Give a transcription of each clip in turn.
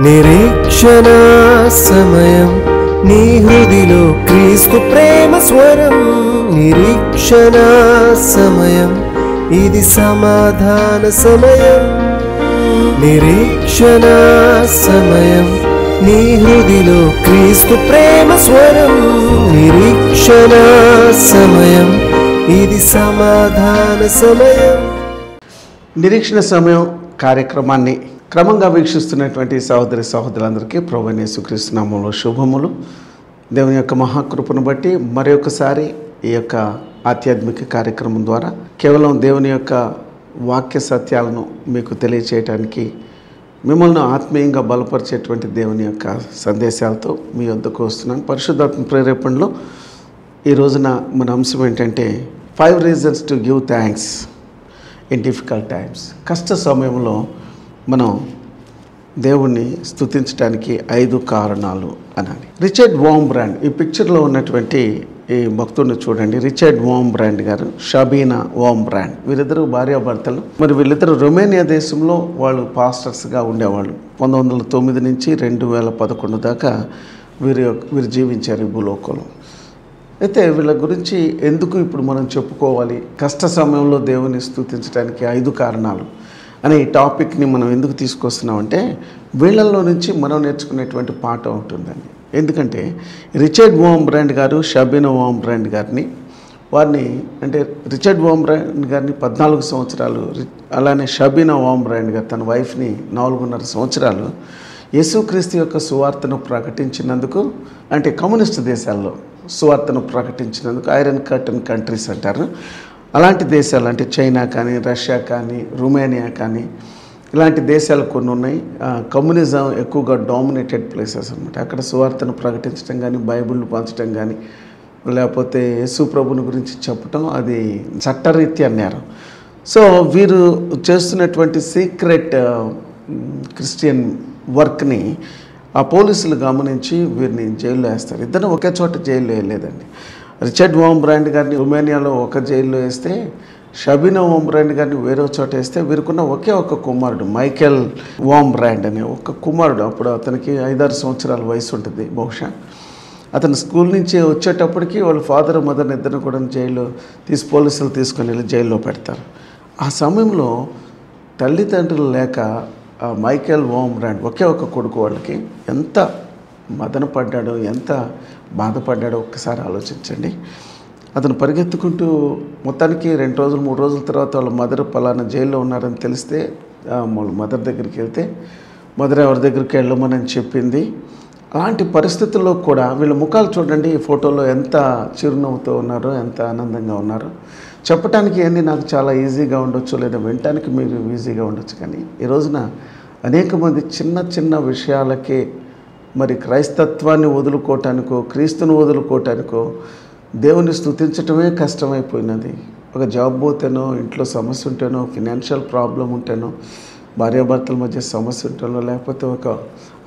నిరీక్షణ సమయం నీ హృదిలో క్రీస్తు ప్రేమ స్వరం. నిరీక్షణ సమయం ఇది సమాధాన సమయం. నిరీక్షణ సమయం నీ హృదిలో క్రీస్తు ప్రేమ స్వరం. నిరీక్షణ సమయం ఇది సమాధాన సమయం. నిరీక్షణ సమయం కార్యక్రమాన్ని క్రమంగా వీక్షిస్తున్నటువంటి సహోదరి సహోదరులందరికీ ప్రభువైన యేసుక్రీస్తు నామములో శుభములు. దేవుని యొక్క మహాకృపను బట్టి మరొకసారి ఈ యొక్క ఆధ్యాత్మిక కార్యక్రమం ద్వారా కేవలం దేవుని యొక్క వాక్య సత్యాలను మీకు తెలియచేయటానికి, మిమ్మల్ని ఆత్మీయంగా బలపరిచేటువంటి దేవుని యొక్క సందేశాలతో మీ వద్దకు వస్తున్నాను. పరిశుద్ధాత్మ ప్రేరేపణలో ఈ రోజున మన అంశం ఏంటంటే 5 reasons to give thanks in difficult times. కష్ట సమయంలో మనం దేవుణ్ణి స్తుతించడానికి 5 కారణాలు అనాలి. రిచర్డ్ వాంబ్రాండ్, ఈ పిక్చర్లో ఉన్నటువంటి ఈ భక్తుడిని చూడండి. రిచర్డ్ వాంబ్రాండ్ గారు, షబీనా వాంబ్రాండ్, వీరిద్దరు భార్యాభర్తలు. మరి వీళ్ళిద్దరు రొమేనియా దేశంలో వాళ్ళు పాస్టర్స్గా ఉండేవాళ్ళు. 1909 నుంచి 2011 దాకా వీరు జీవించారు ఈ భూలోకంలో. అయితే వీళ్ళ గురించి ఎందుకు ఇప్పుడు మనం చెప్పుకోవాలి, కష్ట సమయంలో దేవుని స్తుతించడానికి 5 కారణాలు అనే ఈ టాపిక్ని మనం ఎందుకు తీసుకొస్తున్నామంటే, వీళ్ళల్లో నుంచి మనం నేర్చుకునేటువంటి పాఠం ఉంటుందండి. ఎందుకంటే రిచర్డ్ వాంబ్రాండ్ గారు షబీనా వాంబ్రాండ్ గారిని అంటే రిచర్డ్ వాంబ్రాండ్ గారిని 14 సంవత్సరాలు, అలానే షబీనా వాంబ్రాండ్ గారు తన వైఫ్ని 4.5 సంవత్సరాలు యేసుక్రీస్తు యొక్క సువార్తను ప్రకటించినందుకు, అంటే కమ్యూనిస్ట్ దేశాల్లో సువార్తను ప్రకటించినందుకు, ఐరన్ కర్టన్ కంట్రీస్ అంటారు, అలాంటి దేశాలు అంటే చైనా కానీ, రష్యా కానీ, రొమేనియా కానీ, ఇలాంటి దేశాలు కొన్ని ఉన్నాయి. కమ్యూనిజం ఎక్కువగా డామినేటెడ్ ప్లేసెస్ అనమాట. అక్కడ సువార్తను ప్రకటించడం కానీ, బైబిల్ పంచడం కానీ, లేకపోతే యేసు ప్రభుని గురించి చెప్పటం అది చట్టరీత్యా నేరం. సో వీరు చేస్తున్నటువంటి సీక్రెట్ క్రిస్టియన్ వర్క్ని ఆ పోలీసులు గమనించి వీరిని జైల్లో వేస్తారు. ఇద్దరు ఒకే చోట జైల్లో వేయలేదండి. రిచర్డ్ వాంబ్రాండ్ గారిని రొమేనియాలో ఒక జైల్లో వేస్తే, షబీనా వాంబ్రాండ్ గారిని వేరే చోట వేస్తే, వీరికున్న ఒకే ఒక కుమారుడు మైకేల్ వాంబ్రాండ్ అనే ఒక కుమారుడు. అప్పుడు అతనికి 5-6 సంవత్సరాల వయసు ఉంటుంది బహుశా. అతను స్కూల్ నుంచి వచ్చేటప్పటికి వాళ్ళ ఫాదర్ మదర్ని ఇద్దరు కూడా పోలీసులు తీసుకొని వెళ్ళి జైల్లో పెడతారు. ఆ సమయంలో తల్లిదండ్రులు లేక మైకేల్ వాంబ్రాండ్, ఒకే ఒక కొడుకు, వాళ్ళకి ఎంత మదన పడ్డాడో, ఎంత బాధపడ్డాడో ఒక్కసారి ఆలోచించండి. అతను పరిగెత్తుకుంటూ మొత్తానికి 2 రోజులు 3 రోజుల తర్వాత వాళ్ళ మదర్ పలానా జైల్లో ఉన్నారని తెలిస్తే వాళ్ళ మదర్ దగ్గరికి వెళ్తే, మదర్ ఎవరి దగ్గరికి వెళ్ళమని చెప్పింది. అలాంటి పరిస్థితుల్లో కూడా వీళ్ళ ముఖాలు చూడండి, ఈ ఫోటోలో ఎంత చిరునవ్వుతో ఉన్నారో, ఎంత ఆనందంగా ఉన్నారో. చెప్పటానికి ఏంటి నాకు చాలా ఈజీగా ఉండొచ్చు, లేదా వినటానికి మీరు ఈజీగా ఉండొచ్చు, కానీ ఈ రోజున అనేక మంది చిన్న చిన్న విషయాలకే మరి క్రైస్తత్వాన్ని వదులుకోవటానికో, క్రీస్తుని వదులుకోవటానికో దేవుని స్తుతించటమే కష్టమైపోయినది. ఒక జాబ్ పోతేనో, ఇంట్లో సమస్య ఉంటేనో, ఫినాన్షియల్ ప్రాబ్లం ఉంటేనో, భార్యాభర్తల మధ్య సమస్య ఉంటేనో, లేకపోతే ఒక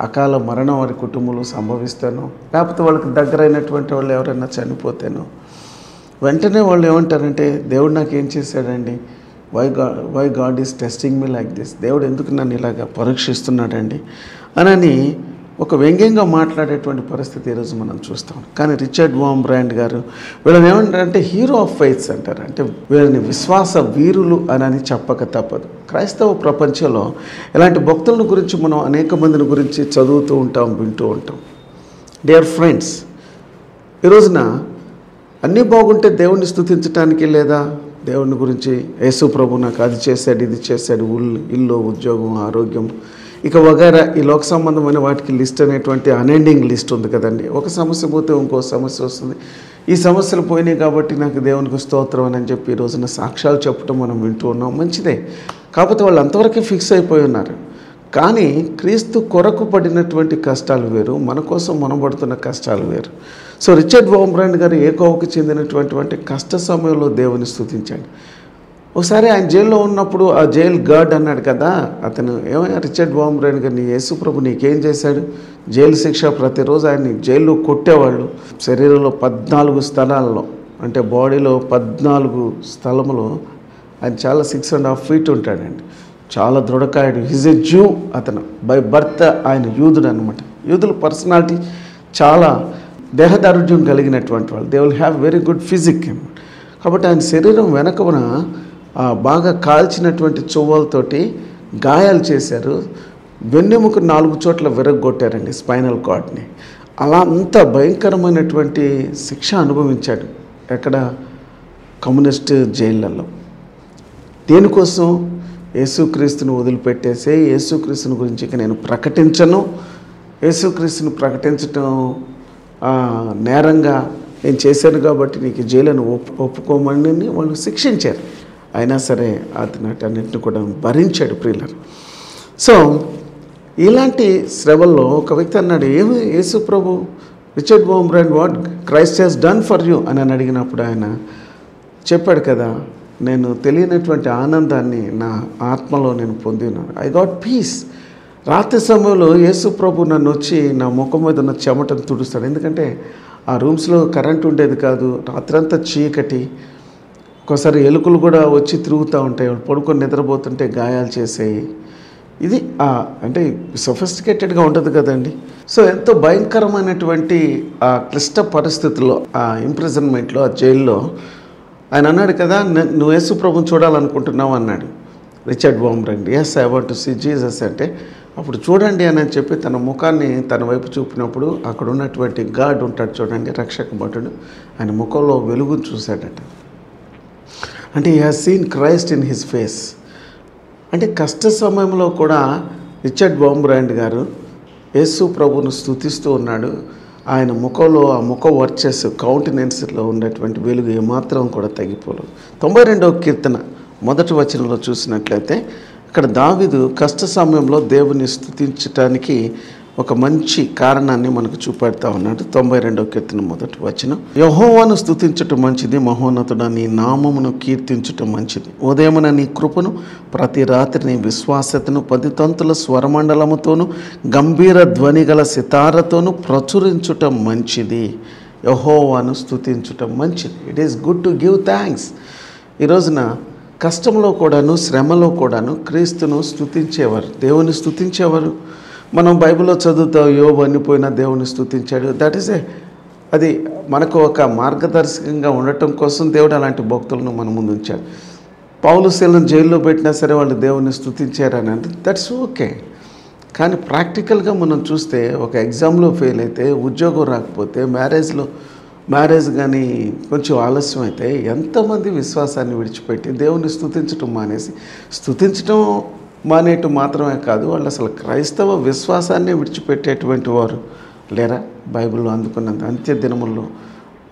అకాల మరణం వారి కుటుంబంలో సంభవిస్తేనో, లేకపోతే వాళ్ళకి దగ్గరైనటువంటి వాళ్ళు ఎవరైనా చనిపోతేనో, వెంటనే వాళ్ళు ఏమంటారంటే, దేవుడు నాకు ఏం చేశాడండి, why God is testing me like this, దేవుడు ఎందుకు నన్ను ఇలాగా పరీక్షిస్తున్నాడండి అని ఒక వ్యంగ్యంగా మాట్లాడేటువంటి పరిస్థితి ఈరోజు మనం చూస్తాం. కానీ రిచర్డ్ వాంబ్రాండ్ గారు వీళ్ళని ఏమంటారంటే హీరో ఆఫ్ ఫెయిత్స్ అంటారు. అంటే వీళ్ళని విశ్వాస వీరులు అని చెప్పక తప్పదు. క్రైస్తవ ప్రపంచంలో ఇలాంటి భక్తుల గురించి మనం అనేక మందిని గురించి చదువుతూ ఉంటాం, వింటూ ఉంటాం. డియర్ ఫ్రెండ్స్, ఈ రోజున అన్నీ బాగుంటే దేవుణ్ణి స్తుతించడానికి, లేదా దేవుని గురించి యేసు ప్రభు నాకు అది చేశాడు, ఇది చేశాడు, ఇల్లు, ఉద్యోగం, ఆరోగ్యం, ఇక వగైరా ఈ లోక సంబంధమైన వాటికి లిస్ట్ అనేటువంటి అన్ఎండింగ్ లిస్ట్ ఉంది కదండి. ఒక సమస్య పోతే ఇంకో సమస్య వస్తుంది. ఈ సమస్యలు పోయినాయి కాబట్టి నాకు దేవునికి స్తోత్రం అని చెప్పి ఈ రోజున సాక్ష్యాలు చెప్పడం మనం వింటూ ఉన్నాం, మంచిదే. కాకపోతే వాళ్ళు అంతవరకే ఫిక్స్ అయిపోయి ఉన్నారు. కానీ క్రీస్తు కొరకు పడినటువంటి కష్టాలు వేరు, మన కోసం మనం పడుతున్న కష్టాలు వేరు. సో రిచర్డ్ వాంబ్రాండ్ గారు ఏ కోవకు చెందినటువంటి కష్ట సమయంలో దేవుని స్తుతించాడు. ఒకసారి ఆయన జైల్లో ఉన్నప్పుడు ఆ జైలు గార్డ్ అన్నాడు కదా, అతను ఏమైనా రిచర్డ్ వాంబ్రాండ్ గారిని, యేసు ప్రభు నీకేం చేశాడు, జైలు శిక్ష ప్రతిరోజు ఆయన్ని జైల్లో కొట్టేవాళ్ళు. శరీరంలో 14 స్థలాల్లో, అంటే బాడీలో 14 స్థలములో ఆయన చాలా 6.5 feet ఉంటాడండి. చాలా దృఢకాయుడు. Is a జ్యూ. అతను బై బర్త్ ఆయన యూదుడు అనమాట. యూదుల పర్సనాలిటీ చాలా దేహదారుఢ్యం కలిగినటువంటి వాళ్ళు. They will have very good physique. కాబట్టి ఆయన శరీరం వెనకమున బాగా కాల్చినటువంటి చువ్వలతోటి గాయాలు చేశారు. వెన్నెముక 4 చోట్ల విరగొట్టారండి, స్పైనల్ కార్డ్ని. అలా అంత భయంకరమైనటువంటి శిక్ష అనుభవించాడు. ఎక్కడ? కమ్యూనిస్ట్ జైళ్ళల్లో. దేనికోసం? యేసుక్రీస్తుని వదిలిపెట్టేసే, యేసుక్రీస్తుని గురించి ఇక నేను ప్రకటించను, యేసుక్రీస్తుని ప్రకటించటం నేరంగా నేను చేశాను కాబట్టి నీకు జైలును ఒప్పుకోమని వాళ్ళు శిక్షించారు. అయినా సరే అతను అన్నింటిని కూడా భరించాడు ప్రియులారా. సో ఇలాంటి శ్రమల్లో ఒక వ్యక్తి అన్నాడు, ఏమి యేసు ప్రభు, Richard Wurmbrand, what Christ has done for you అని అడిగినప్పుడు ఆయన చెప్పాడు కదా, నేను తెలియనటువంటి ఆనందాన్ని నా ఆత్మలో నేను పొందినాను. I got peace. రాత్రి సమయంలో యేసు ప్రభు నన్ను వచ్చి నా ముఖం మీద ఉన్న చెమటను తుడుస్తాడు. ఎందుకంటే ఆ రూమ్స్లో కరెంట్ ఉండేది కాదు, రాత్రంతా చీకటి, ఒకసారి ఎలుకలు కూడా వచ్చి తిరుగుతూ ఉంటాయి, వాళ్ళు పడుకొని నిద్రపోతుంటే గాయాలు చేసేవి. ఇది అంటే సొఫిస్టికేటెడ్గా ఉంటుంది కదండి. సో ఎంతో భయంకరమైనటువంటి ఆ క్లిష్ట పరిస్థితుల్లో, ఆ ఇంప్రిజన్మెంట్లో, ఆ జైల్లో ఆయన అన్నాడు కదా, నువ్వు యేసు ప్రభుని చూడాలనుకుంటున్నావు అన్నాడు Richard Wurmbrand. Yes, I want to see Jesus అంటే, అప్పుడు చూడండి అని చెప్పి తన ముఖాన్ని తన వైపు చూపినప్పుడు అక్కడ ఉన్నటువంటి గార్డ్ ఉంటాడు చూడండి, రక్షక భటుడు, ఆయన ముఖంలో వెలుగును చూశాడట. అంటే he has scene Christ in his face. అంటే కష్ట సమయంలో కూడా రిచర్డ్ వోంబ్రాండ్ గారు యేసు ప్రభును స్తుతిస్తూ ఉన్నాడు. ఆయన ముఖంలో ఆ ముఖ వర్చస్సు, కౌంటినెన్స్లో ఉండేటువంటి వెలుగు ఏమాత్రం కూడా తగ్గిపోలేదు. 92వ కీర్తన 1వ వచనంలో చూసినట్లయితే అక్కడ దావీదు కష్ట సమయంలో దేవుని స్తుతించటానికి ఒక మంచి కారణాన్ని మనకు చూపెడతా ఉన్నాడు. 92వ కీర్తన 1వ వచనం, యెహోవాను స్తుతించటం మంచిది, మహోన్నతుడా నీ నామమును కీర్తించటం మంచిది. ఉదయమున నీ కృపను, ప్రతి రాత్రి నీ విశ్వాసతను 10 తంతుల స్వరమండలముతోనూ గంభీర ధ్వని గల సితారతోనూ ప్రచురించటం మంచిది. యెహోవాను స్తుతించటం మంచిది. It is good to give thanks. ఈ రోజున కష్టంలో కూడాను, శ్రమలో కూడాను క్రీస్తును స్తుతించేవారు, దేవుని స్తుతించేవారు. మనం బైబిల్లో చదువుతాం, యోబు అన్నిపోయినా దేవుని స్తుతించాడు. దట్ ఈస్ అది మనకు ఒక మార్గదర్శకంగా ఉండటం కోసం దేవుడు అలాంటి భక్తులను మన ముందు ఉంచాడు. పౌలు శీలను జైల్లో పెట్టినా సరే వాళ్ళు దేవుని స్తుతించారని అంటే దట్స్ ఓకే. కానీ ప్రాక్టికల్గా మనం చూస్తే ఒక ఎగ్జామ్లో ఫెయిల్ అయితే, ఉద్యోగం రాకపోతే, మ్యారేజ్ కానీ కొంచెం ఆలస్యం అయితే ఎంతమంది విశ్వాసాన్ని విడిచిపెట్టి దేవుని స్తుతించటం మానేసి, స్తుతించటం మానేయటం మాత్రమే కాదు, వాళ్ళు అసలు క్రైస్తవ విశ్వాసాన్ని విడిచిపెట్టేటువంటి వారు లేరా? బైబిల్లో అందుకున్నంత అంత్య దినముల్లో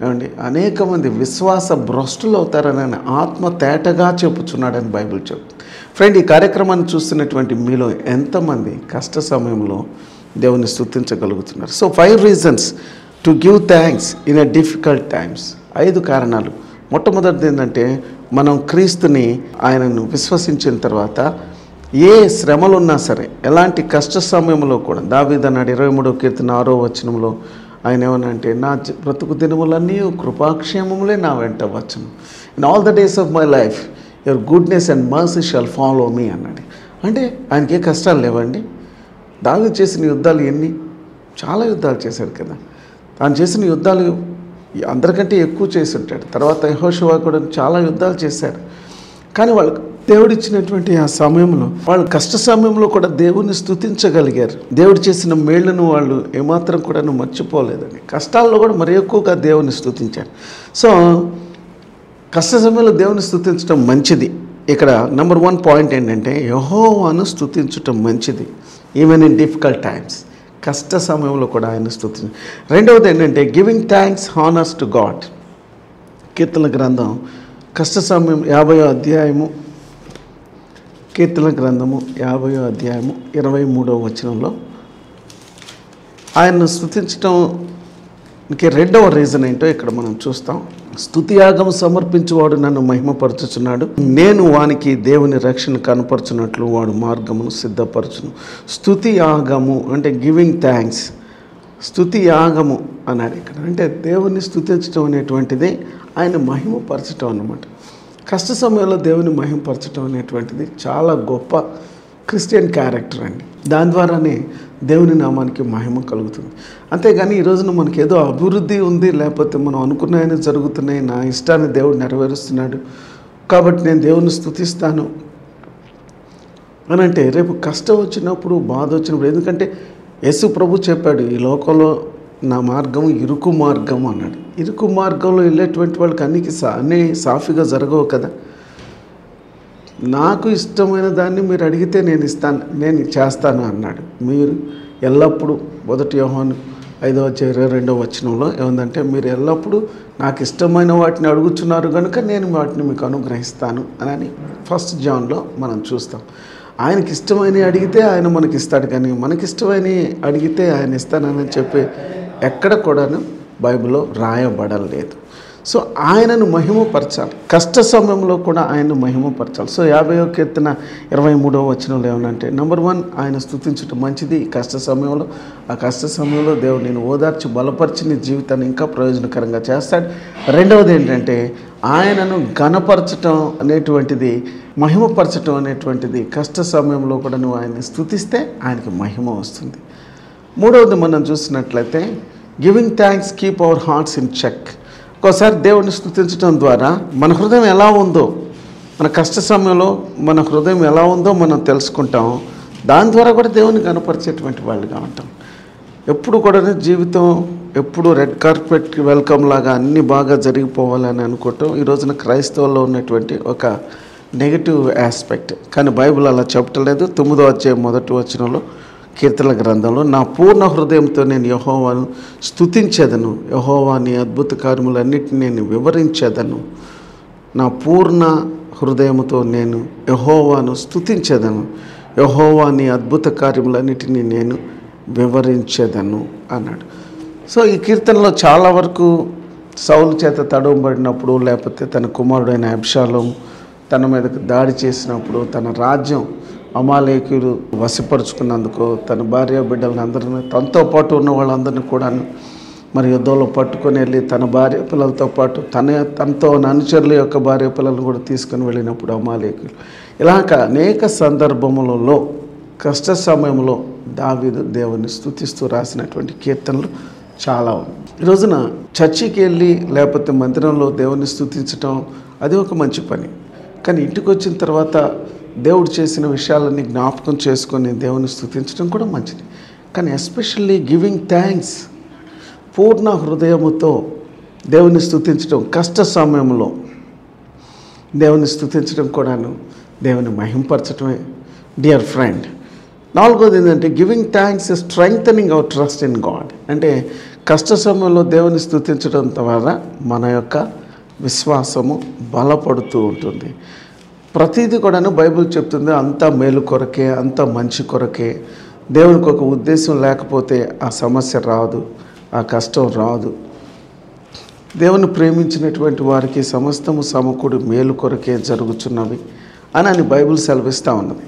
ఏమండి అనేక మంది విశ్వాస భ్రష్టులు అవుతారని ఆయన ఆత్మ తేటగా చెప్పుచున్నాడని బైబిల్ చెప్తుంది. ఫ్రెండ్, ఈ కార్యక్రమాన్ని చూస్తున్నటువంటి మీలో ఎంతమంది కష్ట సమయంలో దేవుని స్తుతించగలుగుతున్నారు? So 5 reasons to give thanks in a difficult times. 5 కారణాలు. మొట్టమొదటిది ఏంటంటే, మనం క్రీస్తుని, ఆయనను విశ్వసించిన తర్వాత ఏ శ్రమలున్నా సరే, ఎలాంటి కష్ట సమయంలో కూడా, దావీదు అన్నాడు 23వ కీర్తన 6వ వచనంలో, ఆయన ఏమన్నా అంటే, నా బ్రతుకు దినములన్నీ కృపాక్షేమములే నా వెంట వచ్చును. In all the days of my life your goodness and mercy shall follow me అన్నాడు. అంటే ఆయనకి ఏ కష్టాలు లేవండి. దావీదు చేసిన యుద్ధాలు ఎన్ని? చాలా యుద్ధాలు చేశాడు కదా. తాను చేసిన యుద్ధాలు అందరికంటే ఎక్కువ చేసి ఉంటాడు. తర్వాత యెహోషువ కూడా చాలా యుద్ధాలు చేశారు. కానీ వాళ్ళకు దేవుడిచ్చినటువంటి ఆ సమయంలో, వాళ్ళు కష్ట సమయంలో కూడా దేవుని స్తుతించగలిగారు. దేవుడు చేసిన మేళ్లను వాళ్ళు ఏమాత్రం కూడా మర్చిపోలేదని, కష్టాల్లో కూడా మరి ఎక్కువగా దేవుని స్తుతించారు. సో కష్ట సమయంలో దేవుని స్తుతించడం మంచిది. ఇక్కడ నెంబర్ 1 పాయింట్ ఏంటంటే, యెహోవాను స్తుతించటం మంచిది ఈవెన్ ఇన్ డిఫికల్ట్ టైమ్స్. కష్ట సమయంలో కూడా ఆయన స్తుతించ. రెండవది ఏంటంటే, giving thanks, honours to God. కీర్తన గ్రంథం కష్ట సమయం 50వ అధ్యాయము, కీర్తన గ్రంథము 50వ అధ్యాయము 23వ వచనంలో ఆయన్ను స్తుతించడానికి రెండవ రీజన్ ఏంటో ఇక్కడ మనం చూస్తాం. స్తుతియాగం సమర్పించువాడు నన్ను మహిమపరచుచున్నాడు, నేను వానికి దేవుని రక్షణ కనపరచున్నట్లు వాడు మార్గమును సిద్ధపరచును. స్తుతి యాగము అంటే గివింగ్ థ్యాంక్స్, స్తుతి యాగము అన్నాడు ఇక్కడ. అంటే దేవుని స్తుతించడం అనేటువంటిది ఆయన మహిమపరచడం అన్నమాట. కష్ట సమయంలో దేవుని మహింపరచడం అనేటువంటిది చాలా గొప్ప క్రిస్టియన్ క్యారెక్టర్ అండి. దాని ద్వారానే దేవుని నామానికి మహిమ కలుగుతుంది. అంతేగాని ఈ రోజున మనకి ఏదో అభివృద్ధి ఉంది, లేకపోతే మనం అనుకున్నాయని జరుగుతున్నాయి, నా ఇష్టాన్ని దేవుడు నెరవేరుస్తున్నాడు కాబట్టి నేను దేవుని స్తుతిస్తాను అని అంటే, రేపు కష్టం వచ్చినప్పుడు, బాధ వచ్చినప్పుడు, ఎందుకంటే యేసు ప్రభు చెప్పాడు, ఈ లోకంలో నా మార్గం ఇరుకు మార్గం అన్నాడు. ఇరుకు మార్గంలో వెళ్ళేటువంటి వాళ్ళకి అన్నీ సాఫీగా జరగవు కదా. నాకు ఇష్టమైన దాన్ని మీరు అడిగితే నేను ఇస్తాను, నేను చేస్తాను అన్నాడు. మీరు ఎల్లప్పుడూ 1 యోహాను 5:22 ఏముందంటే, మీరు ఎల్లప్పుడూ నాకు ఇష్టమైన వాటిని అడుగుతున్నారు కనుక నేను వాటిని మీకు అనుగ్రహిస్తాను అని 1 జాన్లో మనం చూస్తాం. ఆయనకి ఇష్టమైనవి అడిగితే ఆయన మనకి ఇస్తాడు, కానీ మనకిష్టమైనవి అడిగితే ఆయన ఇస్తానని చెప్పి ఎక్కడ కూడాను బైబిల్లో రాయబడలేదు. సో ఆయనను మహిమపరచాలి, కష్ట సమయంలో కూడా ఆయనను మహిమపరచాలి. సో 50వ కీర్తన 23వ వచనంలో ఏమనంటే, నెంబర్ 1 ఆయన స్తుతించడం మంచిది ఈ కష్ట సమయంలో. ఆ కష్ట సమయంలో దేవుడు నేను ఓదార్చి బలపరిచి నీ జీవితాన్ని ఇంకా ప్రయోజనకరంగా చేస్తాడు. రెండవది ఏంటంటే, ఆయనను ఘనపరచటం అనేటువంటిది, మహిమపరచటం అనేటువంటిది కష్ట సమయంలో కూడా నువ్వు ఆయన్ని స్తుతిస్తే ఆయనకి మహిమ వస్తుంది. మూడవది మనం చూసినట్లయితే, giving thanks keep our hearts in check. ఒకసారి దేవుడిని స్తుతించడం ద్వారా మన హృదయం ఎలా ఉందో, మన కష్ట సమయంలో మన హృదయం ఎలా ఉందో మనం తెలుసుకుంటాం. దాని ద్వారా కూడా దేవుని కనపరిచేటువంటి వాళ్ళుగా ఉంటాం. ఎప్పుడు కూడా జీవితం ఎప్పుడు రెడ్ కార్పెట్ వెల్కమ్ లాగా అన్నీ బాగా జరిగిపోవాలని అనుకోవటం ఈ రోజున క్రైస్తవుల్లో ఉన్నటువంటి ఒక నెగిటివ్ ఆస్పెక్ట్. కానీ బైబిల్ అలా చెప్పట్లేదు. 9వ అధ్యాయం 1వ వచనంలో కీర్తనల గ్రంథంలో, నా పూర్ణ హృదయంతో నేను యెహోవాను స్తుతించేదను, యెహోవా నీ అద్భుత కార్యములన్నిటిని నేను వివరించేదను. నా పూర్ణ హృదయముతో నేను యెహోవాను స్తుతించేదను, యెహోవా నీ అద్భుత కార్యములన్నిటిని నేను వివరించేదను అన్నాడు. సో ఈ కీర్తనలో చాలా వరకు సౌలు చేత తడవబడినప్పుడు, లేకపోతే తన కుమారుడైన అబ్షాలోము తన మీదకు దాడి చేసినప్పుడు, తన రాజ్యం అమాలేకీయులు వశపరుచుకున్నందుకు తన భార్య బిడ్డలను అందరినీ, తనతో పాటు ఉన్న వాళ్ళందరినీ కూడా మరి యుద్ధంలో పట్టుకొని వెళ్ళి తన భార్య పిల్లలతో పాటు తనతో అనుచరుల యొక్క భార్య పిల్లలను కూడా తీసుకొని వెళ్ళినప్పుడు అమాలేకీయులు, ఇలాగ అనేక సందర్భములలో కష్ట సమయంలో దావీదు దేవుని స్తుతిస్తూ రాసినటువంటి కీర్తనలు చాలా ఉన్నాయి. ఈ రోజున చర్చికి వెళ్ళి లేకపోతే మందిరంలో దేవుని స్తుతించడం అది ఒక మంచి పని. కానీ ఇంటికి వచ్చిన తర్వాత దేవుడు చేసిన విషయాలన్నీ జ్ఞాపకం చేసుకొని దేవుని స్తుతించడం కూడా మంచిది. కానీ ఎస్పెషల్లీ గివింగ్ థ్యాంక్స్, పూర్ణ హృదయముతో దేవుని స్తుతించడం, కష్ట సమయంలో దేవుని స్తుతించడం కూడాను దేవుని మహింపరచడమే డియర్ ఫ్రెండ్. నాలుగోది ఏంటంటే, giving thanks is strengthening hour trust in God. అంటే కష్ట సమయంలో దేవుని స్తుతించడం ద్వారా మన యొక్క విశ్వాసము బలపడుతూ ఉంటుంది. ప్రతిదీ కూడాను బైబిల్ చెప్తుంది అంతా మేలు కొరకే, అంతా మంచి కొరకే. దేవునికి ఒక ఉద్దేశం లేకపోతే ఆ సమస్య రాదు, ఆ కష్టం రాదు. దేవుని ప్రేమించినటువంటి వారికి సమస్తము సమకూడి మేలు కొరకే జరుగుతున్నవి అని బైబిల్ సెలవిస్తూ ఉన్నది.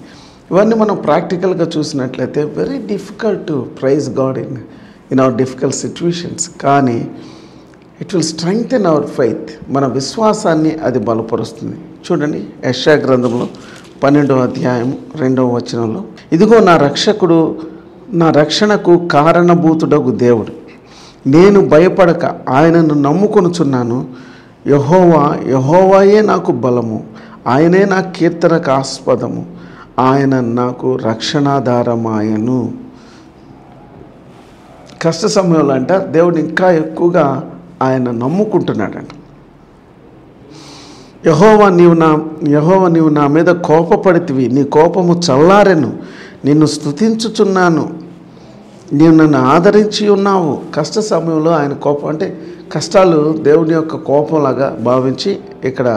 ఇవన్నీ మనం ప్రాక్టికల్గా చూసినట్లయితే very difficult to praise God in our difficult situations. కానీ it will strengthen our faith, మన విశ్వాసాన్ని అది బలపరుస్తుంది. చూడండి యెషయా గ్రంథంలో 12వ అధ్యాయం 2వ వచనంలో, ఇదిగో నా రక్షకుడు, నా రక్షణకు కారణభూతుడగు దేవుడు, నేను భయపడక ఆయనను నమ్ముకొనుచున్నాను. యెహోవాయే నాకు బలము, ఆయనే నా కీర్తనకు ఆస్పదము, ఆయన నాకు రక్షణాధారమాయను. కష్ట సమయంలో అంట దేవుడు ఇంకా ఎక్కువగా ఆయన నమ్ముకుంటున్నాడంట. యెహోవా నీవు నా మీద కోపపడితివి, నీ కోపము చల్లారెను, నిన్ను స్తుతించుచున్నాను, నీవు నన్ను ఆదరించి ఉన్నావు. కష్ట సమయంలో ఆయన కోపం అంటే కష్టాలు దేవుని యొక్క కోపంలాగా భావించి ఇక్కడ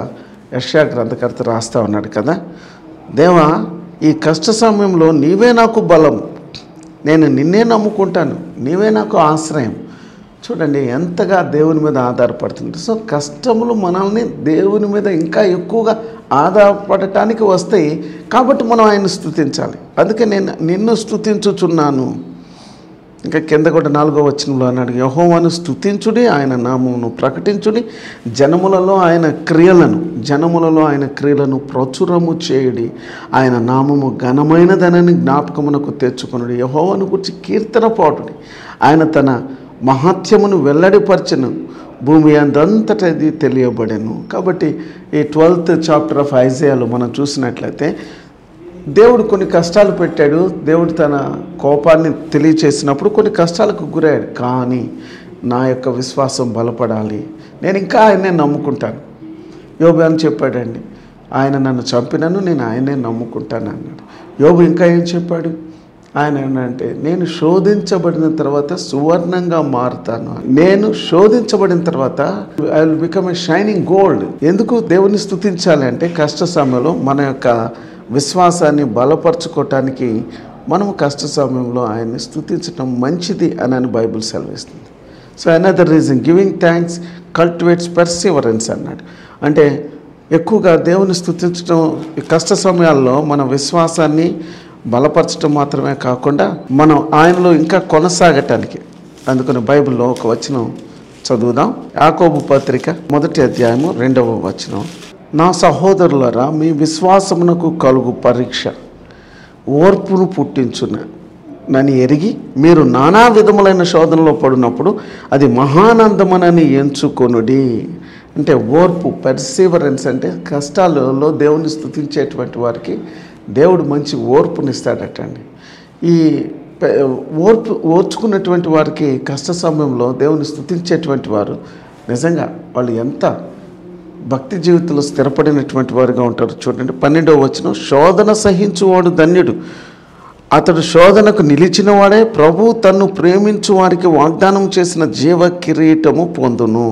యెషయా గ్రంథకర్త రాస్తూ ఉన్నాడు కదా, దేవా ఈ కష్ట సమయంలో నీవే నాకు బలం, నేను నిన్నే నమ్ముకుంటాను, నీవే నాకు ఆశ్రయం. చూడండి ఎంతగా దేవుని మీద ఆధారపడుతుంది. సో కష్టములు మనల్ని దేవుని మీద ఇంకా ఎక్కువగా ఆధారపడటానికి వస్తాయి కాబట్టి మనం ఆయన స్తుతించాలి. అందుకే నేను నిన్ను స్తుతించుచున్నాను, ఇంకా కింద కూడా 4వ వచనంలో అన్నాడు, యెహోవాను స్తుతించుడి, ఆయన నామమును ప్రకటించుడి, జనములలో ఆయన క్రియలను ప్రచురము చేయుడి, ఆయన నామము ఘనమైనదనని జ్ఞాపకమునకు తెచ్చుకొనుడి, యెహోవాను గురించి కీర్తన పాడుడి, ఆయన తన మహాత్యమును వెల్లడిపరచెను, భూమి అందంతటా ఇది తెలియబడెను. కాబట్టి ఈ 12th చాప్టర్ ఆఫ్ ఐజాయాలో మనం చూసినట్లయితే దేవుడు కొన్ని కష్టాలు పెట్టాడు. దేవుడు తన కోపాన్ని తెలియచేసినప్పుడు కొన్ని కష్టాలకు గురయ్యాడు. కానీ నా యొక్క విశ్వాసం బలపడాలి, నేను ఇంకా ఆయన్నే నమ్ముకుంటాను. యోబు అని చెప్పాడండి, ఆయన నన్ను చంపినను నేను ఆయన్నే నమ్ముకుంటాను అన్నాడు. యోబు ఇంకా ఏం చెప్పాడు, ఆయన ఏంటంటే నేను శోధించబడిన తర్వాత సువర్ణంగా మారుతాను, నేను శోధించబడిన తర్వాత I will become a shining gold. ఎందుకు దేవుని స్తుతించాలి అంటే కష్ట సమయంలో మన యొక్క విశ్వాసాన్ని బలపరచుకోవటానికి మనము కష్ట సమయంలో ఆయన్ని స్తుతించడం మంచిది అని బైబిల్ సెలవిస్తుంది. So another reason, giving thanks cultivates Perseverance అన్నాడు. అంటే ఎక్కువగా దేవుని స్తుతించడం ఈ కష్ట సమయాల్లో మన విశ్వాసాన్ని బలపరచడం మాత్రమే కాకుండా మనం ఆయనలో ఇంకా కొనసాగటానికి. అందుకని బైబిల్లో ఒక వచనం చదువుదాం. యాకోబు పత్రిక 1వ అధ్యాయము 2వ వచనం, నా సహోదరులరా, మీ విశ్వాసమునకు కలుగు పరీక్ష ఓర్పును పుట్టించునని ఎరిగి మీరు నానా విధములైన శోధనలో పడినప్పుడు అది మహానందమనని ఎంచుకొనుడి. అంటే ఓర్పు, పర్సివరెన్స్ అంటే కష్టాలలో దేవుని స్తుతించేటువంటి వారికి దేవుడు మంచి ఓర్పునిస్తాడటండి. ఈ ఓర్చుకున్నటువంటి వారికి కష్ట సమయంలో దేవుని స్తుతించేటువంటి వారు నిజంగా వాళ్ళు ఎంత భక్తి జీవితంలో స్థిరపడినటువంటి వారుగా ఉంటారు. చూడండి 12వ వచనం, శోధన సహించువాడు ధన్యుడు, అతడు శోధనకు నిలిచిన వాడే ప్రభు తన్ను ప్రేమించు వారికి వాగ్దానం చేసిన జీవ కిరీటము పొందును.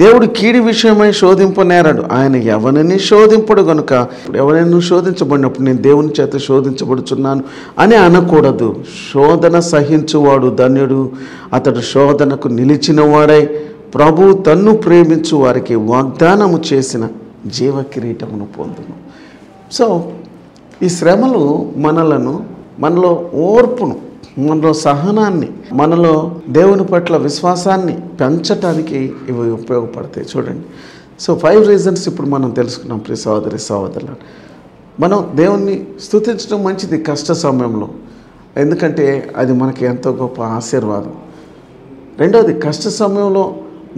దేవుడు కీడి విషయమై శోధింపనేరాడు, ఆయన ఎవరిని శోధింపడు గనుక ఎవరైనా శోధించబడినప్పుడు నేను దేవుని చేత శోధించబడుచున్నాను అని అనకూడదు. శోధన సహించువాడు ధన్యుడు, అతడు శోధనకు నిలిచిన వాడై ప్రభు తన్ను ప్రేమించు వారికి వాగ్దానము చేసిన జీవ కిరీటమును పొందును. సో ఈ శ్రమలు మనలో ఓర్పును, మనలో సహనాన్ని, మనలో దేవుని పట్ల విశ్వాసాన్ని పెంచటానికి ఇవి ఉపయోగపడతాయి. చూడండి, సో 5 రీజన్స్ ఇప్పుడు మనం తెలుసుకున్నాం. ప్రియ సహోదరులు, మనం దేవుణ్ణి స్తుతించడం మంచిది కష్ట సమయంలో, ఎందుకంటే అది మనకి ఎంతో గొప్ప ఆశీర్వాదం. రెండవది, కష్ట సమయంలో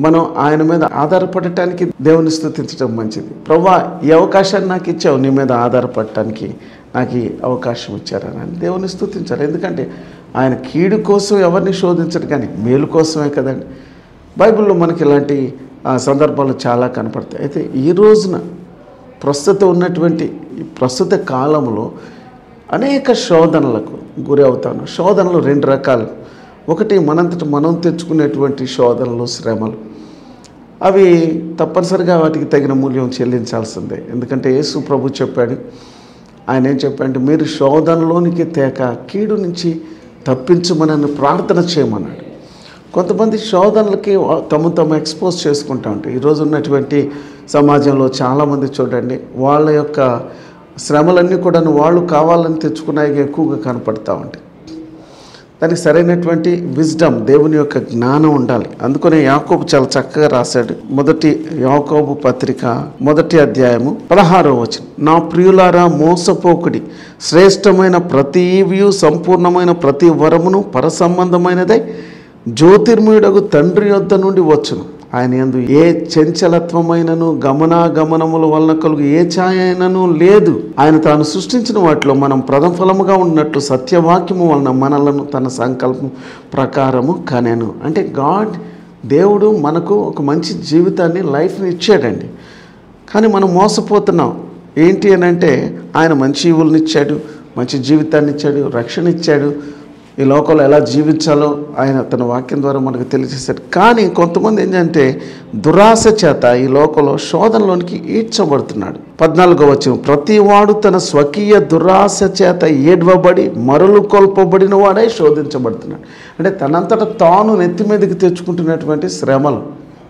మనం ఆయన మీద ఆధారపడటానికి దేవుని స్తుతించడం మంచిది. ప్రభువా, ఈ అవకాశాన్ని నాకు ఇచ్చావు, నీ మీద ఆధారపడటానికి నాకు ఈ అవకాశం ఇచ్చారని దేవుని స్తుతించాలి. ఎందుకంటే ఆయన కీడు కోసం ఎవరిని శోధించడు, కానీ మేలు కోసమే కదండి. బైబిల్లో మనకి ఇలాంటి సందర్భాలు చాలా కనపడతాయి. అయితే ఈ రోజున ప్రస్తుత కాలంలో అనేక శోధనలకు గురి అవుతాను. శోధనలు 2 రకాలు. ఒకటి మనంతట మనం తెచ్చుకునేటువంటి శోధనలు, శ్రమలు. అవి తప్పనిసరిగా వాటికి తగిన మూల్యం చెల్లించాల్సిందే. ఎందుకంటే యేసు ప్రభు చెప్పాడు, ఆయన ఏం చెప్పాడంటే మీరు శోధనలోనికి తేక కీడు నుంచి తప్పించమని ప్రార్థన చేయమన్నాడు. కొంతమంది శోధనలకి తమ ఎక్స్పోజ్ చేసుకుంటూ ఉంటారు. ఈరోజు ఉన్నటువంటి సమాజంలో చాలామంది చూడండి, వాళ్ళ యొక్క శ్రమలన్నీ కూడా వాళ్ళు కావాలని తెచ్చుకున్నాయి ఎక్కువగా కనపడతా ఉంటాయి. దానికి సరైనటువంటి విజ్డమ్, దేవుని యొక్క జ్ఞానం ఉండాలి. అందుకనే యాకోబు చాలా చక్కగా రాశాడు. యాకోబు పత్రిక 1వ అధ్యాయము 16వ వచనం, నా ప్రియులారా మోసపోకుడి, శ్రేష్టమైన ప్రతి ఈవియు సంపూర్ణమైన ప్రతి వరమును పరసంబంధమైనదై జ్యోతిర్మయుడగు తండ్రి యొద్ద నుండి వచ్చును. ఆయన యందు ఏ చంచలత్వమైనను గమనాగమనముల వలన కలుగు ఏ ఛాయ అయినను లేదు. ఆయన తాను సృష్టించిన వాటిలో మనం ప్రథమ ఫలముగా ఉన్నట్లు సత్యవాక్యము వలన మనలను తన సంకల్పం ప్రకారము కనెను. అంటే దేవుడు మనకు ఒక మంచి జీవితాన్ని, లైఫ్ని ఇచ్చాడండి. కానీ మనం మోసపోతున్నాం. ఏంటి అని అంటే ఆయన మంచి ఈవులనిచ్చాడు, మంచి జీవితాన్ని ఇచ్చాడు, రక్షణ ఇచ్చాడు, ఈ లోకంలో ఎలా జీవించాలో ఆయన తన వాక్యం ద్వారా మనకు తెలియజేశాడు. కానీ కొంతమంది ఏంటంటే దురాశ చేత ఈ లోకంలో శోధనలోనికి ఈడ్చబడుతున్నాడు. 14వ వచనం, ప్రతివాడు తన స్వకీయ దురాశ చేత ఏడ్వబడి మరులు కొల్పబడిన వాడై శోధించబడుతున్నాడు. అంటే తనంతట తాను నెత్తి మీదకి తెచ్చుకుంటున్నటువంటి శ్రమలు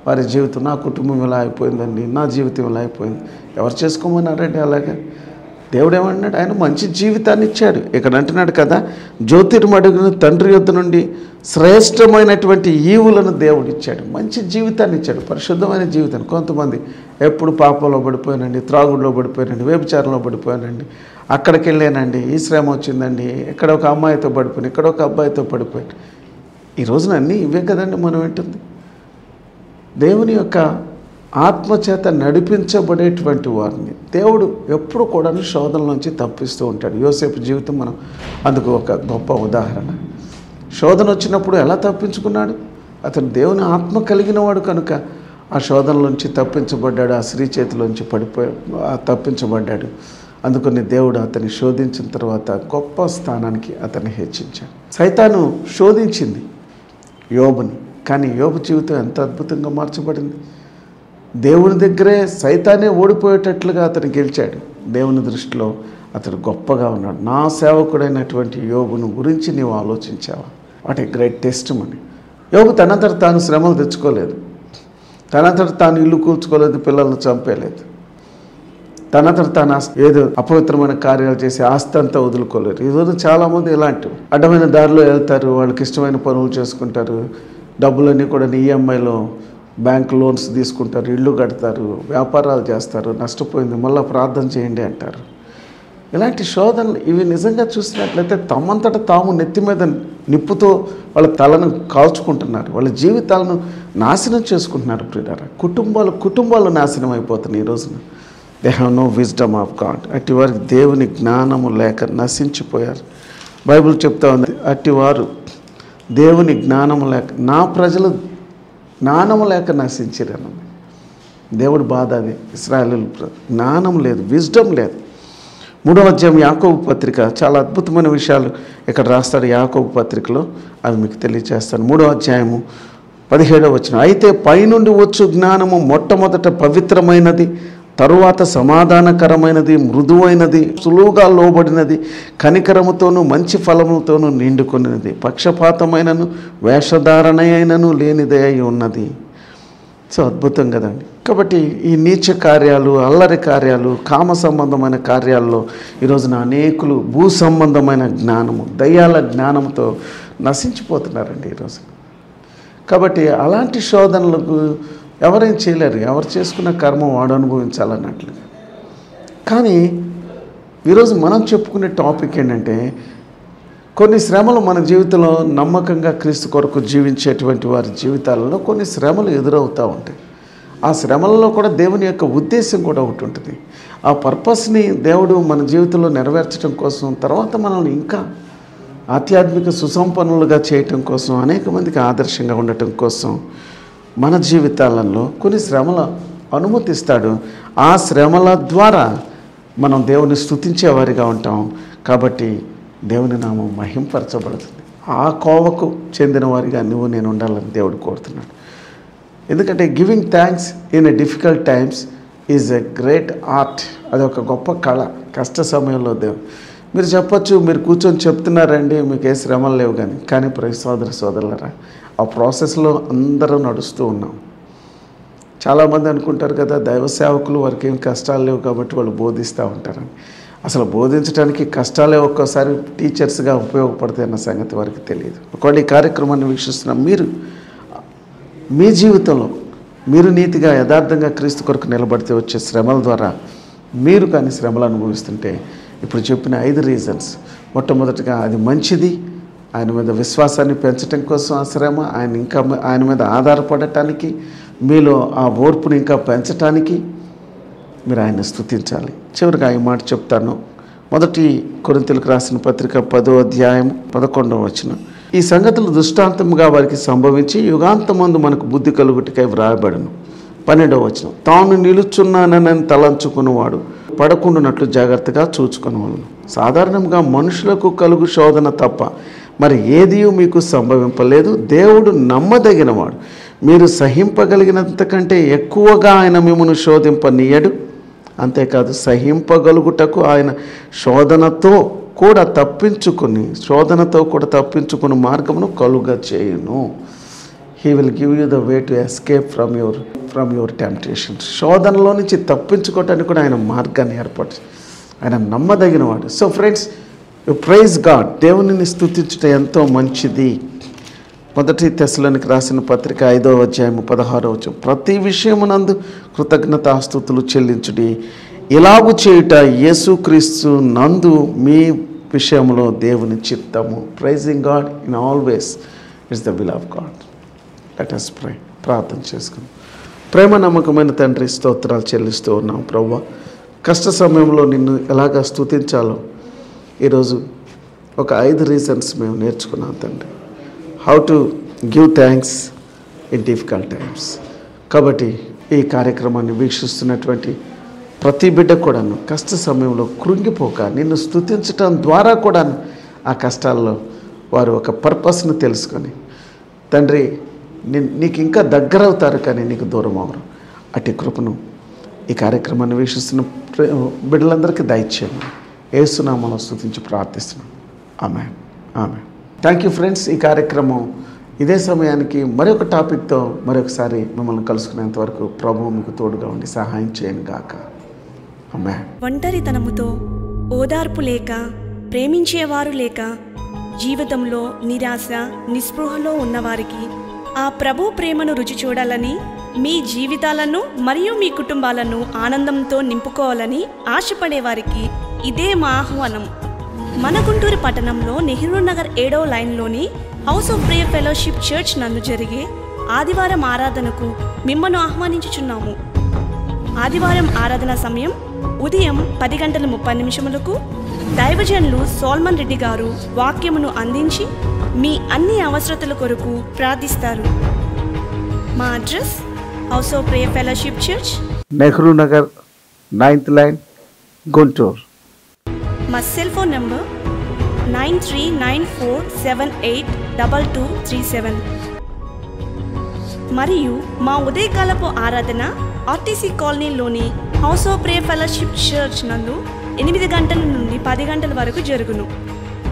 వారి జీవితం. నా కుటుంబం ఇలా అయిపోయిందండి, నా జీవితం ఇలా అయిపోయింది. ఎవరు చేసుకోమన్నారండి అలాగా? దేవుడు ఏమన్నాడు? ఆయన మంచి జీవితాన్ని ఇచ్చాడు. ఇక్కడ అంటున్నాడు కదా, జ్యోతిర్మడుగున తండ్రి యొద్ద నుండి శ్రేష్టమైనటువంటి ఈవులను దేవుడు ఇచ్చాడు. మంచి జీవితాన్ని ఇచ్చాడు, పరిశుద్ధమైన జీవితాన్ని. కొంతమంది ఎప్పుడు పాపంలో పడిపోయానండి, త్రాగుడులో పడిపోయానండి, వ్యభిచారంలో పడిపోయానండి, అక్కడికి వెళ్ళానండి, ఈ శ్రమ వచ్చిందండి, ఇక్కడ ఒక అమ్మాయితో పడిపోయాను, ఇక్కడ ఒక అబ్బాయితో పడిపోయాను. ఈ రోజున అన్నీ ఇవే కదండి మనం వింటుంది. దేవుని యొక్క ఆత్మచేత నడిపించబడేటువంటి వారిని దేవుడు ఎప్పుడు కూడా శోధనల నుంచి తప్పిస్తూ ఉంటాడు. యోసేపు జీవితం మనం అందుకు ఒక గొప్ప ఉదాహరణ. శోధన వచ్చినప్పుడు ఎలా తప్పించుకున్నాడు? అతను దేవుని ఆత్మ కలిగిన వాడు కనుక ఆ శోధనల నుంచి తప్పించబడ్డాడు, ఆ స్త్రీ చేతిలోంచి తప్పించబడ్డాడు. అందుకని దేవుడు అతన్ని శోధించిన తర్వాత గొప్ప స్థానానికి అతన్ని హెచ్చించాడు. సైతాను శోధించింది యోబుని, కానీ యోబు జీవితం ఎంత అద్భుతంగా మార్చబడింది. దేవుని దగ్గరే సైతానే ఓడిపోయేటట్లుగా అతను గెలిచాడు. దేవుని దృష్టిలో అతడు గొప్పగా ఉన్నాడు. నా సేవకుడైనటువంటి యోబును గురించి నీవు ఆలోచించావా? వాట్ ఏ గ్రేట్ టెస్ట్ మని. యోబు తనంతట తాను శ్రమలు తెచ్చుకోలేదు, తనంతట తాను ఇల్లు కూల్చుకోలేదు, పిల్లలను చంపేయలేదు, తనంతట తాను ఏదో అపవిత్రమైన కార్యాలు చేసి ఆస్తి అంతా వదులుకోలేరు. ఈరోజు చాలామంది ఇలాంటివి అడ్డమైన దారిలో వెళ్తారు, వాళ్ళకి ఇష్టమైన పనులు చేసుకుంటారు, డబ్బులన్నీ కూడా ఈఎంఐలో బ్యాంక్ లోన్స్ తీసుకుంటారు, ఇళ్ళు కడతారు, వ్యాపారాలు చేస్తారు, నష్టపోయింది మళ్ళీ ప్రార్థన చేయండి అంటారు. ఇలాంటి శోధనలు ఇవి నిజంగా చూసినట్లయితే తమంతట తాము నెత్తి మీద నిప్పుతో వాళ్ళ తలను కాల్చుకుంటున్నారు, వాళ్ళ జీవితాలను నాశనం చేసుకుంటున్నారు. ప్రియులారా, కుటుంబాలు నాశనం అయిపోతున్నాయి ఈ రోజున. They have no wisdom of God. అట్టి వారికి దేవుని జ్ఞానము లేక నశించిపోయారు. బైబిల్ చెప్తా ఉంది, అట్టివారు దేవుని జ్ఞానము లేక, నా ప్రజలు జ్ఞానము లేక నశించిరను. దేవుడి బాధ అది. ఇశ్రాయేలు జ్ఞానం లేదు, విజ్డమ్ లేదు. 3వ అధ్యాయం యాకోబు పత్రిక, చాలా అద్భుతమైన విషయాలు ఇక్కడ రాస్తాడు యాకోబు పత్రికలో, అవి మీకు తెలియజేస్తాను. 3వ అధ్యాయము 17వ వచనం, అయితే పైనుండి వచ్చు జ్ఞానము మొట్టమొదట పవిత్రమైనది, తరువాత సమాధానకరమైనది, మృదువైనది, సులువుగా లోబడినది, కనికరముతోనూ మంచి ఫలములతోనూ నిండుకున్నది, పక్షపాతమైనను వేషధారణ అయినను లేనిదే అయి ఉన్నది. సో అద్భుతం కదండి. కాబట్టి ఈ నీచ కార్యాలు, అల్లరి కార్యాలు, కామ సంబంధమైన కార్యాల్లో ఈరోజున అనేకులు భూ సంబంధమైన జ్ఞానము, దయ్యాల జ్ఞానంతో నశించిపోతున్నారండి ఈరోజు. కాబట్టి అలాంటి శోధనలకు ఎవరేం చేయలేరు, ఎవరు చేసుకున్న కర్మ వాడు అనుభవించాలన్నట్లుగా. కానీ ఈరోజు మనం చెప్పుకునే టాపిక్ ఏంటంటే, కొన్ని శ్రమలు మన జీవితంలో నమ్మకంగా క్రీస్తు కొరకు జీవించేటువంటి వారి జీవితాలలో కొన్ని శ్రమలు ఎదురవుతూ ఉంటాయి. ఆ శ్రమలలో కూడా దేవుని యొక్క ఉద్దేశం కూడా ఒకటి ఉంటుంది. ఆ పర్పస్ని దేవుడు మన జీవితంలో నెరవేర్చడం కోసం, తర్వాత మనల్ని ఇంకా ఆధ్యాత్మిక సుసంపన్నులుగా చేయటం కోసం, అనేక మందికి ఆదర్శంగా ఉండటం కోసం మన జీవితాలలో కొన్ని శ్రమలు అనుమతిస్తాడు. ఆ శ్రమల ద్వారా మనం దేవుని స్తుతించేవారిగా ఉంటాం. కాబట్టి దేవుని నామం మహింపరచబడుతుంది. ఆ కోవకు చెందిన వారిగా నువ్వు నేను ఉండాలని దేవుడు కోరుతున్నాడు. ఎందుకంటే giving thanks in a difficult times is a great art. అది ఒక గొప్ప కళ. కష్ట సమయంలో దేవుడు, మీరు చెప్పచ్చు, మీరు కూర్చొని చెప్తున్నారండి మీకు ఏ శ్రమలు లేవు కానీ సోదరులారా, ఆ ప్రాసెస్లో అందరూ నడుస్తూ ఉన్నాం. చాలామంది అనుకుంటారు కదా, దైవ సేవకులు వారికి ఏం కష్టాలు లేవు కాబట్టి వాళ్ళు బోధిస్తూ ఉంటారని. అసలు బోధించడానికి కష్టాలే ఒక్కోసారి టీచర్స్గా ఉపయోగపడతాయి అన్న సంగతి వారికి తెలియదు. ఒకవేళ ఈ కార్యక్రమాన్ని వీక్షిస్తున్న మీరు మీ జీవితంలో మీరు నీతిగా యథార్థంగా క్రీస్తు కొరకు నిలబడితే వచ్చే శ్రమల ద్వారా మీరు కానీ శ్రమలు అనుభవిస్తుంటే, ఇప్పుడు చెప్పిన 5 రీజన్స్, మొట్టమొదటిగా అది మంచిది, ఆయన మీద విశ్వాసాన్ని పెంచడం కోసం ఆ శ్రమ, ఆయన మీద ఆధారపడటానికి, మీలో ఆ ఓర్పుని ఇంకా పెంచటానికి మీరు ఆయన స్తుతించాలి. చివరిగా ఈ మాట చెప్తాను. 1 కొరింథీయులకు రాసిన పత్రిక 10వ అధ్యాయం 11వ వచనం, ఈ సంగతులు దృష్టాంతముగా వారికి సంభవించి యుగాంతమందు మనకు బుద్ధి కలుగుటకై వ్రాయబడును. 12వ వచనం, తాను నిలుచున్నానని తలంచుకున్నవాడు పడకుండానట్లు జాగ్రత్తగా చూచుకునేవాళ్ళను. సాధారణంగా మనుషులకు కలుగు శోధన తప్ప మరి ఏదీ మీకు సంభవింపలేదు. దేవుడు నమ్మదగినవాడు, మీరు సహింపగలిగినంతకంటే ఎక్కువగా ఆయన మిమ్మల్ని శోధింపనీయడు. అంతేకాదు, సహింపగలుగుటకు ఆయన శోధనతో కూడా తప్పించుకుని మార్గమును కలుగ చేయును. He will give you the way to escape from your temptations. శోధనలో నుంచి తప్పించుకోవటానికి కూడా ఆయన మార్గాన్ని ఏర్పాటు. ఆయన నమ్మదగినవాడు. So friends, praise God. దేవునిని స్తుతించడం ఎంతో మంచిది. 1 తెస్సలోనికి రాసిన పత్రిక 5వ అధ్యాయము 16వ వచనం, ప్రతి విషయమునందు కృతజ్ఞతాస్తుతులు చెల్లించుడి, ఇలాగు చేయుట యేసుక్రీస్తు నందు మీ విషయంలో దేవుని చిత్తము. Pricing God in always it's the will of God. Let us pray. ప్రార్థన చేసుకుందాం. ప్రేమ నమ్మకమైన తండ్రి, స్తోత్రాలు చెల్లిస్తూ ఉన్నాం ప్రభువా. కష్ట సమయంలో నిన్ను ఎలాగ స్తుతించాలో ఈరోజు ఒక 5 రీజన్స్ మేము నేర్చుకున్నాం తండ్రి. How to give thanks in difficult times. కాబట్టి ఈ కార్యక్రమాన్ని వీక్షిస్తున్నటువంటి ప్రతి బిడ్డ కూడాను కష్ట సమయంలో కృంగిపోక నిన్ను స్తుతించటం ద్వారా కూడా ఆ కష్టాల్లో వారు ఒక పర్పస్ను తెలుసుకొని తండ్రి నీకు ఇంకా దగ్గర అవుతారు, కానీ నీకు దూరం అవరు. అట్టి కృపను ఈ కార్యక్రమాన్ని వీక్షిస్తున్న బిడ్డలందరికీ దయచేయమని యేసునామములో స్తుతించి ప్రార్థిస్తున్నాను. ఆమేన్, ఆమేన్. Thank you friends. ఈ కార్యక్రమం ఇదే సమయానికి మరొక టాపిక్తో మరొకసారి మిమ్మల్ని కలుసుకునేంత వరకు ప్రభువు మీకు తోడుగా ఉండి సహాయం చేయను గాక. ఆమేన్. ఒంటరితనముతో, ఓదార్పు లేక, ప్రేమించేవారు లేక, జీవితంలో నిరాశ నిస్పృహలో ఉన్నవారికి ఆ ప్రభు ప్రేమను రుచి చూడాలని, మీ జీవితాలను మరియు మీ కుటుంబాలను ఆనందంతో నింపుకోవాలని ఆశపడేవారికి ఇదే మా ఆహ్వానం. మన గుంటూరు పట్టణంలో నెహ్రూ నగర్ 7వ లైన్లోని House of Prayer Fellowship Church నందు జరిగే ఆదివారం ఆరాధనకు మిమ్మల్ని ఆహ్వానించుచున్నాము. ఆదివారం ఆరాధన సమయం ఉదయం 10:30 దైవజనులు సోల్మన్ రెడ్డి గారు వాక్యమును అందించి మీ అన్ని అవసరతల కొరకు ప్రార్థిస్తారు. మా address house of Prayer Fellowship church, Nehru Nagar 9th line, Guntur. మా సెల్ ఫోన్ నంబర్ 9394782237 మరియు మా ఉదయకాలపు ఆరాధన ఆర్టీసీ కాలనీలోని house of Prayer Fellowship Church నందు 8 గంటల నుండి 10 గంటల వరకు జరుగును.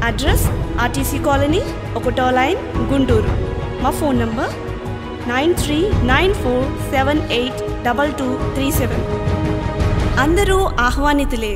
అడ్రస్ ఆర్టీసీ కాలనీ 1వ లైన్, గుంటూరు. మా ఫోన్ నంబర్ 9394782237. అందరూ ఆహ్వానితులే.